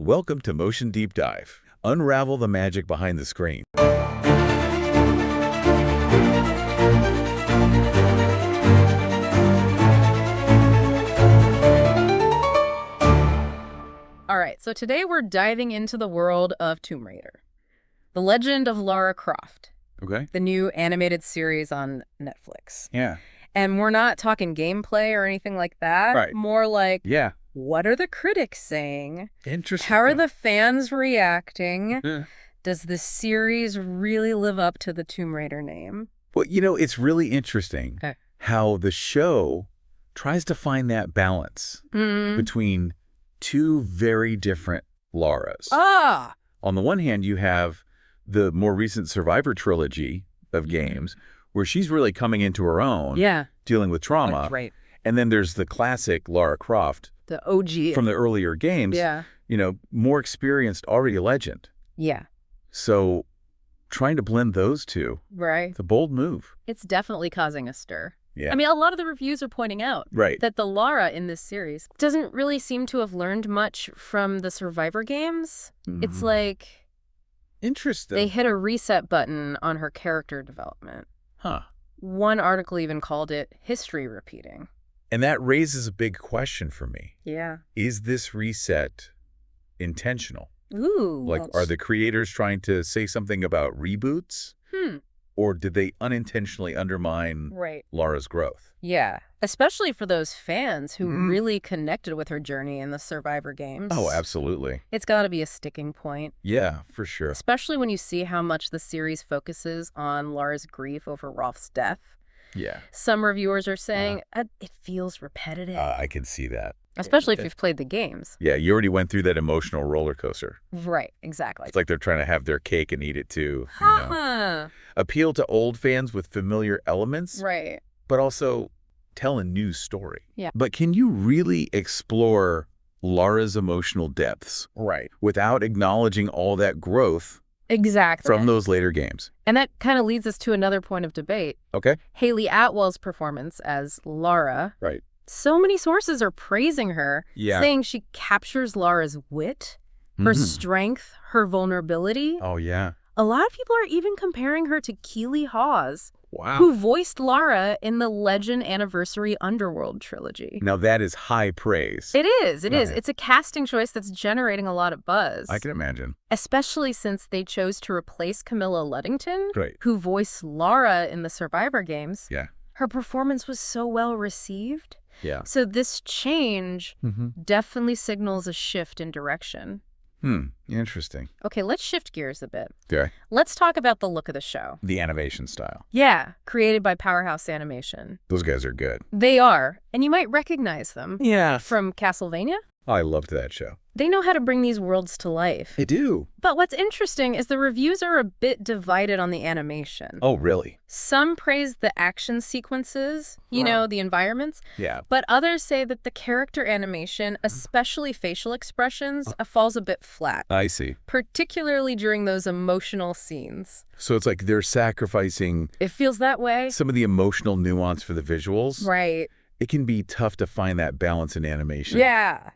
Welcome to Motion Deep Dive. Unravel the magic behind the screen. All right, so today we're diving into the world of Tomb Raider. The Legend of Lara Croft. Okay. The new animated series on Netflix. Yeah. And we're not talking gameplay or anything like that. Right. More like, Yeah. what are the critics saying? Interesting. How are the fans reacting? Yeah. Does the series really live up to the Tomb Raider name? Well, it's really interesting how the show tries to find that balance between two very different Laras. On the one hand, you have the more recent Survivor trilogy of games where she's really coming into her own, dealing with trauma. Right. And then there's the classic Lara Croft, The OG. from the earlier games, more experienced, already a legend. Yeah. So trying to blend those two, Right. it's a bold move. It's definitely causing a stir. Yeah. I mean, a lot of the reviews are pointing out that the Lara in this series doesn't really seem to have learned much from the Survivor games. It's like Interesting. they hit a reset button on her character development. Huh. One article even called it history repeating. And that raises a big question for me. Yeah. Is this reset intentional? Ooh. Like, are the creators trying to say something about reboots? Or did they unintentionally undermine Lara's growth? Yeah. Especially for those fans who really connected with her journey in the Survivor games. Oh, absolutely. It's got to be a sticking point. Yeah, for sure. Especially when you see how much the series focuses on Lara's grief over Rolf's death. Yeah. Some reviewers are saying it feels repetitive. I can see that. Especially if you've played the games. Yeah, you already went through that emotional roller coaster. Right, exactly. It's like they're trying to have their cake and eat it too. Appeal to old fans with familiar elements. Right. But also tell a new story. Yeah. But can you really explore Lara's emotional depths without acknowledging all that growth from those later games? And that kind of leads us to another point of debate. Okay. Haley Atwell's performance as Lara. Right. So many sources are praising her, saying she captures Lara's wit, her strength, her vulnerability. Oh, yeah. A lot of people are even comparing her to Keely Hawes, Wow. who voiced Lara in the Legend Anniversary Underworld trilogy. Now, that is high praise. It is. It's a casting choice that's generating a lot of buzz. I can imagine. Especially since they chose to replace Camilla Luddington, Right. who voiced Lara in the Survivor games. Yeah. Her performance was so well received. Yeah. So this change definitely signals a shift in direction. Interesting. Okay, let's shift gears a bit. Okay. Let's talk about the look of the show. The animation style. Yeah, created by Powerhouse Animation. Those guys are good. They are, and you might recognize them. Yeah. From Castlevania. I loved that show. They know how to bring these worlds to life. They do. But what's interesting is the reviews are a bit divided on the animation. Oh, really? Some praise the action sequences, the environments. Yeah. But others say that the character animation, especially facial expressions, falls a bit flat. I see. Particularly during those emotional scenes. So it's like they're sacrificing... It feels that way. Some of the emotional nuance for the visuals. Right. It can be tough to find that balance in animation. Yeah.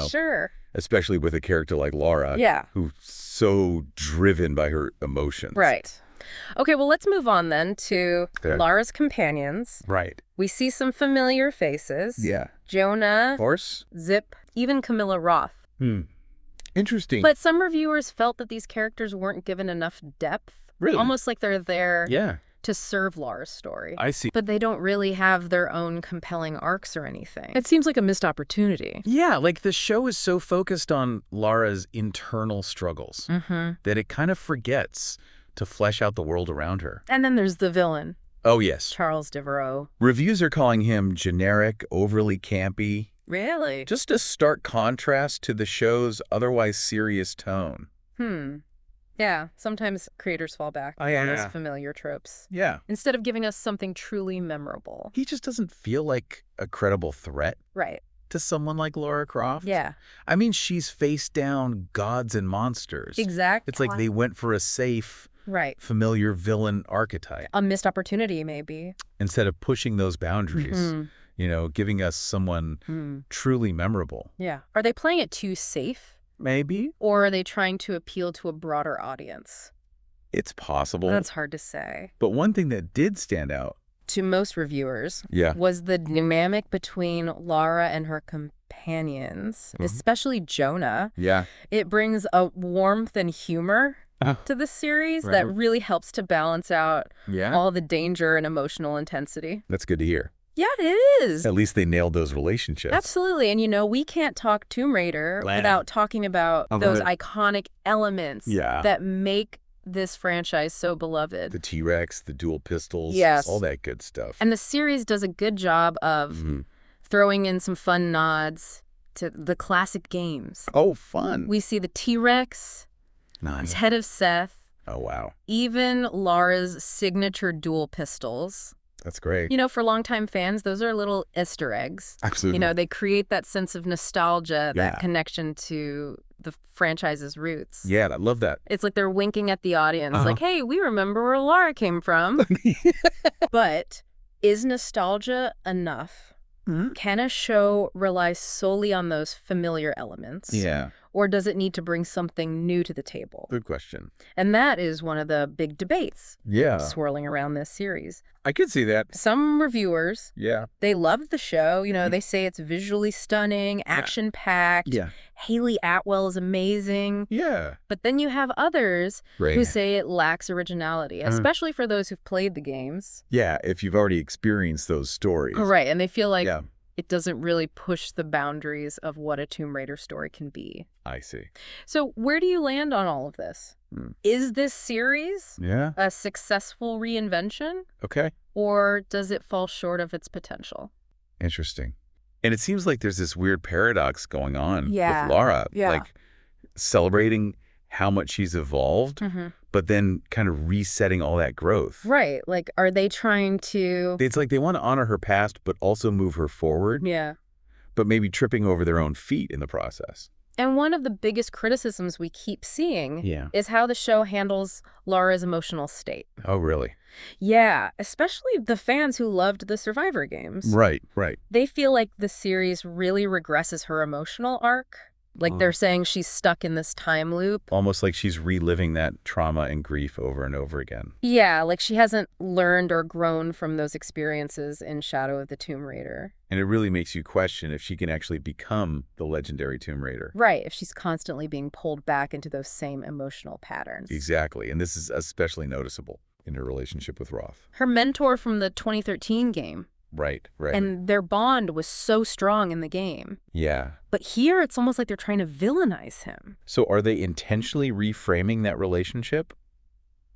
Sure. Especially with a character like Lara. Yeah. Who's so driven by her emotions. Right. Okay, well, let's move on then to Lara's companions. Right. We see some familiar faces. Yeah. Jonah. Force. Zip. Even Camilla Roth. Interesting. But some reviewers felt that these characters weren't given enough depth. Really? Almost like they're there to serve Lara's story. I see. But they don't really have their own compelling arcs or anything. It seems like a missed opportunity. Yeah, like the show is so focused on Lara's internal struggles that it kind of forgets to flesh out the world around her. And then there's the villain. Oh, yes. Charles Devereaux. Reviews are calling him generic, overly campy. Really? Just a stark contrast to the show's otherwise serious tone. Yeah, sometimes creators fall back on those familiar tropes. Yeah. Instead of giving us something truly memorable. He just doesn't feel like a credible threat. Right. To someone like Lara Croft. Yeah. I mean, she's faced down gods and monsters. Exactly. It's like they went for a safe, familiar villain archetype. A missed opportunity, maybe. Instead of pushing those boundaries, giving us someone truly memorable. Yeah. Are they playing it too safe? Maybe. Or are they trying to appeal to a broader audience? It's possible. That's hard to say. But one thing that did stand out to most reviewers was the dynamic between Lara and her companions, especially Jonah. Yeah. It brings a warmth and humor to the series that really helps to balance out all the danger and emotional intensity. That's good to hear. Yeah, it is. At least they nailed those relationships. Absolutely. And, we can't talk Tomb Raider without talking about those iconic elements that make this franchise so beloved. The T-Rex, the dual pistols, all that good stuff. And the series does a good job of throwing in some fun nods to the classic games. Oh, fun. We see the T-Rex, its head of Seth. Oh, wow. Even Lara's signature dual pistols. That's great. For longtime fans, those are little Easter eggs. Absolutely. They create that sense of nostalgia, that connection to the franchise's roots. Yeah, I love that. It's like they're winking at the audience, like, hey, we remember where Lara came from. But is nostalgia enough? Can a show rely solely on those familiar elements? Yeah. Or does it need to bring something new to the table? Good question. And that is one of the big debates swirling around this series. I could see that. Some reviewers, they love the show. They say it's visually stunning, action-packed. Yeah. Haley Atwell is amazing. Yeah. But then you have others who say it lacks originality, especially for those who've played the games. Yeah, if you've already experienced those stories. Right, and they feel like it doesn't really push the boundaries of what a Tomb Raider story can be. I see. So where do you land on all of this? Is this series a successful reinvention? Okay. Or does it fall short of its potential? Interesting. And it seems like there's this weird paradox going on with Lara. Yeah. Like celebrating how much she's evolved, but then kind of resetting all that growth. Right. Like, are they trying to... It's like they want to honor her past, but also move her forward. Yeah. But maybe tripping over their own feet in the process. And one of the biggest criticisms we keep seeing is how the show handles Lara's emotional state. Oh, really? Yeah, especially the fans who loved the Survivor games. Right, right. They feel like the series really regresses her emotional arc. Like they're saying she's stuck in this time loop. Almost like she's reliving that trauma and grief over and over again. Yeah, like she hasn't learned or grown from those experiences in Shadow of the Tomb Raider. And it really makes you question if she can actually become the legendary Tomb Raider. Right, if she's constantly being pulled back into those same emotional patterns. Exactly, and this is especially noticeable in her relationship with Roth. Her mentor from the 2013 game. Right, right. And their bond was so strong in the game. Yeah. But here, it's almost like they're trying to villainize him. So are they intentionally reframing that relationship?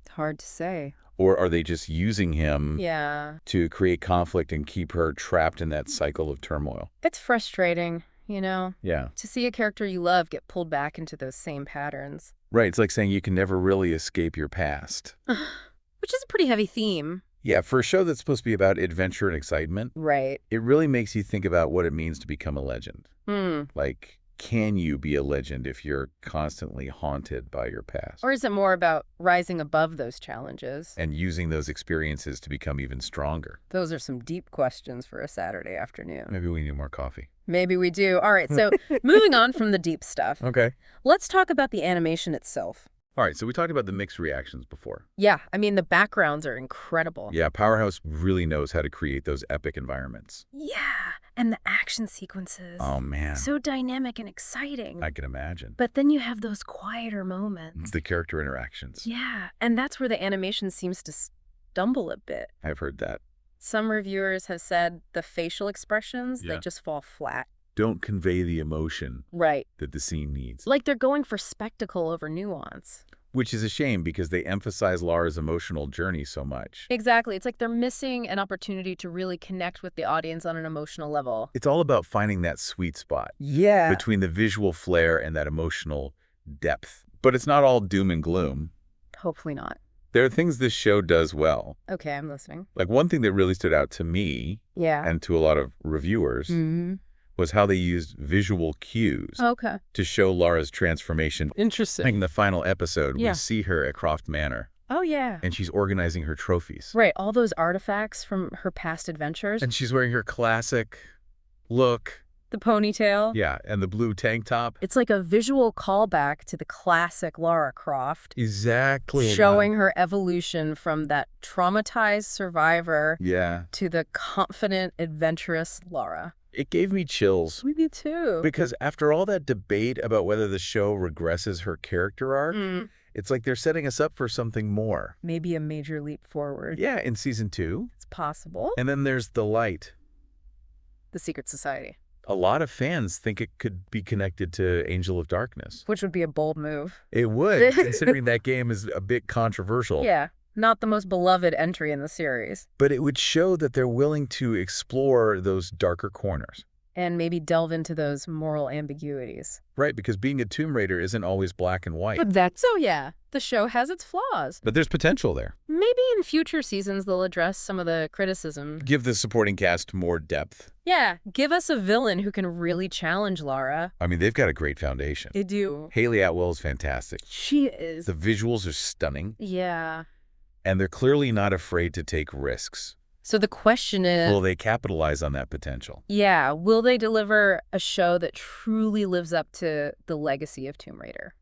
It's hard to say. Or are they just using him to create conflict and keep her trapped in that cycle of turmoil? It's frustrating, Yeah. To see a character you love get pulled back into those same patterns. Right. It's like saying you can never really escape your past. Which is a pretty heavy theme. Yeah, for a show that's supposed to be about adventure and excitement, right? It really makes you think about what it means to become a legend. Like, can you be a legend if you're constantly haunted by your past? Or is it more about rising above those challenges? And using those experiences to become even stronger? Those are some deep questions for a Saturday afternoon. Maybe we need more coffee. Maybe we do. All right, so moving on from the deep stuff. Okay. Let's talk about the animation itself. All right, so we talked about the mixed reactions before. Yeah, I mean, the backgrounds are incredible. Yeah, Powerhouse really knows how to create those epic environments. Yeah, and the action sequences. Oh, man. So dynamic and exciting. I can imagine. But then you have those quieter moments. The character interactions. Yeah, and that's where the animation seems to stumble a bit. I've heard that. Some reviewers have said the facial expressions, they just fall flat. Don't convey the emotion that the scene needs. Like they're going for spectacle over nuance. Which is a shame because they emphasize Lara's emotional journey so much. Exactly. It's like they're missing an opportunity to really connect with the audience on an emotional level. It's all about finding that sweet spot. Yeah. Between the visual flair and that emotional depth. But it's not all doom and gloom. Hopefully not. There are things this show does well. Okay, I'm listening. Like one thing that really stood out to me and to a lot of reviewers was how they used visual cues to show Lara's transformation. Interesting. In the final episode, we see her at Croft Manor. Oh, yeah. And she's organizing her trophies. Right, all those artifacts from her past adventures. And she's wearing her classic look, The ponytail. Yeah, and the blue tank top. It's like a visual callback to the classic Lara Croft. Exactly. Showing her evolution from that traumatized survivor Yeah. to the confident, adventurous Lara. It gave me chills. Me too. Because after all that debate about whether the show regresses her character arc, it's like they're setting us up for something more. Maybe a major leap forward. Yeah, in season 2. It's possible. And then there's The Light. The Secret Society. A lot of fans think it could be connected to Angel of Darkness. Which would be a bold move. It would, considering that game is a bit controversial. Yeah, not the most beloved entry in the series. But it would show that they're willing to explore those darker corners. And maybe delve into those moral ambiguities. Right, because being a Tomb Raider isn't always black and white. But so yeah, the show has its flaws. But there's potential there. Maybe in future seasons they'll address some of the criticism. Give the supporting cast more depth. Yeah, give us a villain who can really challenge Lara. I mean, they've got a great foundation. They do. Haley Atwell is fantastic. She is. The visuals are stunning. Yeah. And they're clearly not afraid to take risks. So the question is... Will they capitalize on that potential? Yeah, will they deliver a show that truly lives up to the legacy of Tomb Raider?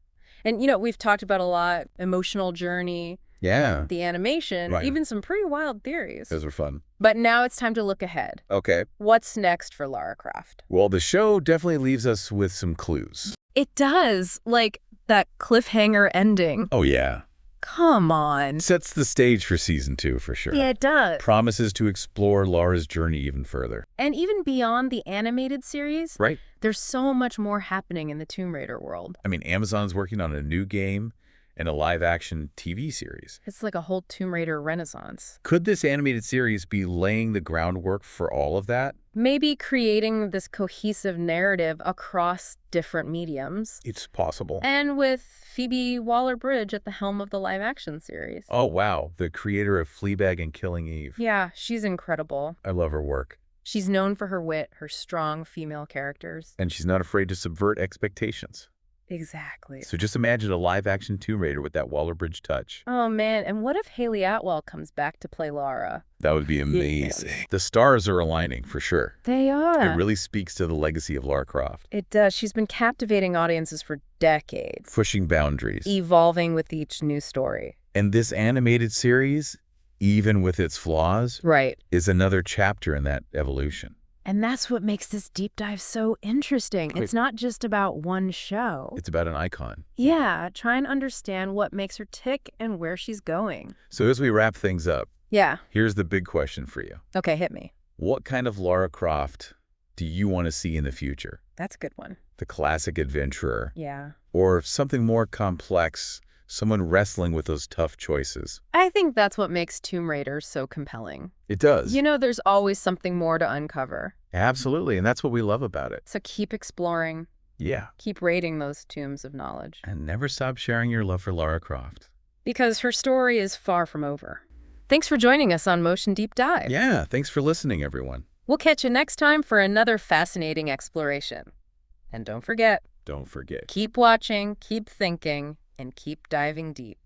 And, you know, we've talked about a lot, emotional journey, the animation, even some pretty wild theories. Those were fun. But now it's time to look ahead. Okay. What's next for Lara Croft? Well, the show definitely leaves us with some clues. It does, like that cliffhanger ending. Oh, yeah. Come on. Sets the stage for season 2 for sure. Yeah, it does. Promises to explore Lara's journey even further. And even beyond the animated series, Right. There's so much more happening in the Tomb Raider world. I mean, Amazon's working on a new game and a live-action TV series. It's like a whole Tomb Raider renaissance. Could this animated series be laying the groundwork for all of that? Maybe creating this cohesive narrative across different mediums. It's possible. And with Phoebe Waller-Bridge at the helm of the live-action series. Oh, wow. The creator of Fleabag and Killing Eve. Yeah, she's incredible. I love her work. She's known for her wit, her strong female characters. And she's not afraid to subvert expectations. Exactly. So just imagine a live-action Tomb Raider with that Waller-Bridge touch. Oh, man. And what if Haley Atwell comes back to play Lara? That would be amazing. Yes. The stars are aligning, for sure. They are. It really speaks to the legacy of Lara Croft. It does. She's been captivating audiences for decades. Pushing boundaries. Evolving with each new story. And this animated series, even with its flaws, is another chapter in that evolution. And that's what makes this deep dive so interesting. It's not just about one show. It's about an icon. Yeah, try and understand what makes her tick and where she's going. So as we wrap things up, here's the big question for you. Okay, hit me. What kind of Lara Croft do you want to see in the future? That's a good one. The classic adventurer? Yeah. Or something more complex, someone wrestling with those tough choices? I think that's what makes Tomb Raider so compelling. It does. You know, there's always something more to uncover. Absolutely, and that's what we love about it. So keep exploring. Yeah. Keep raiding those tombs of knowledge. And never stop sharing your love for Lara Croft. Because her story is far from over. Thanks for joining us on Motion Deep Dive. Yeah, thanks for listening, everyone. We'll catch you next time for another fascinating exploration. And don't forget, keep watching, keep thinking, and keep diving deep.